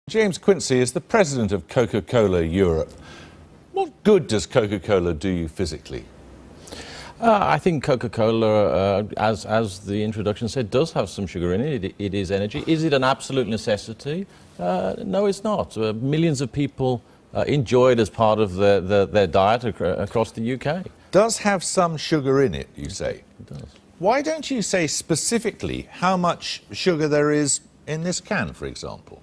James Quincy is the president of Coca-Cola Europe. What good does Coca-Cola do you physically? I think Coca-Cola, as the introduction said, does have some sugar in it. It is energy. Is it an absolute necessity? No, it's not. Millions of people enjoy it as part of their diet across the UK. Does have some sugar in it, you say? It does. Why don't you say specifically how much sugar there is in this can, for example?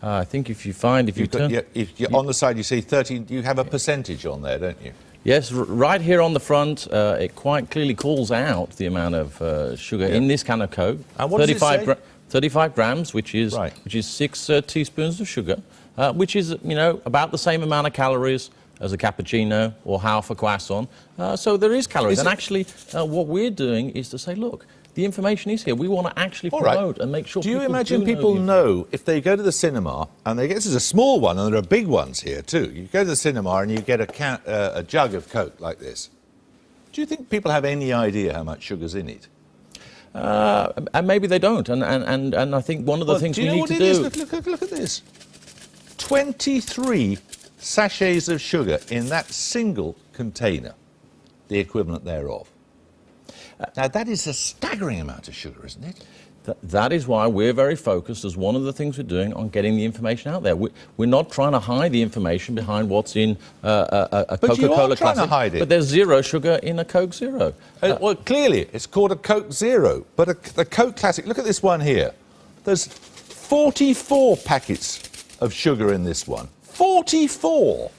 I think if you find, if on the side you see 30, you have a percentage on there, don't you? Yes, right here on the front, it quite clearly calls out the amount of sugar in this can of Coke. And what does it say? 35 grams, which is Right. 6 teaspoons of sugar, which is about the same amount of calories as a cappuccino or half a croissant. So there is calories. And actually, what we're doing is to say, look, the information is here. We want to actually promote and make sure people do you imagine people know if they go to the cinema, and this is a small one, and there are big ones here too. You go to the cinema and you get a jug of Coke like this. Do you think people have any idea how much sugar's in it? And maybe they don't. And I think one of the things we need to do... Look at this. 23 sachets of sugar in that single container, the equivalent thereof. Now, that is a staggering amount of sugar, isn't it? That is why we're very focused, as one of the things we're doing, on getting the information out there. We're not trying to hide the information behind what's in a Coca-Cola Classic. To hide it. But there's zero sugar in a Coke Zero. Well, clearly, it's called a Coke Zero. But the Coke Classic, look at this one here. There's 44 packets of sugar in this one. 44!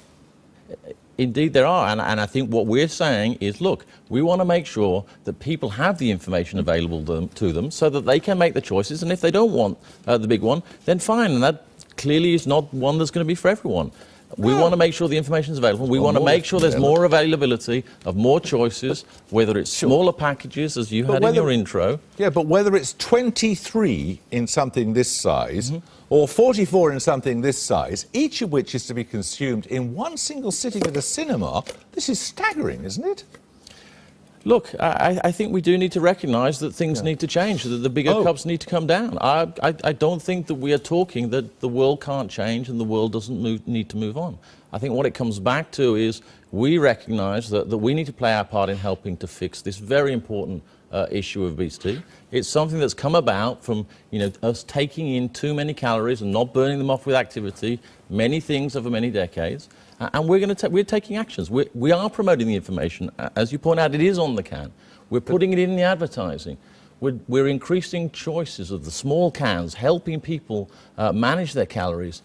Indeed there are, and I think what we're saying is, look, we want to make sure that people have the information available to them so that they can make the choices, and if they don't want the big one, then fine, and that clearly is not one that's going to be for everyone. We want to make sure the information is available. We want to make sure there's more availability of more choices, whether it's smaller packages, as you had in your intro. Yeah, but whether it's 23 in something this size or 44 in something this size, each of which is to be consumed in one single sitting at a cinema, this is staggering, isn't it? Look, I think we do need to recognise that things need to change, that the bigger cups need to come down. I don't think that we are talking that the world can't change and the world doesn't need to move on. I think what it comes back to is we recognise that we need to play our part in helping to fix this very important issue of obesity. It's something that's come about from us taking in too many calories and not burning them off with activity, many things over many decades. And we're taking actions. We are promoting the information. As you point out, it is on the can. We're putting it in the advertising. We're increasing choices of the small cans, helping people manage their calories.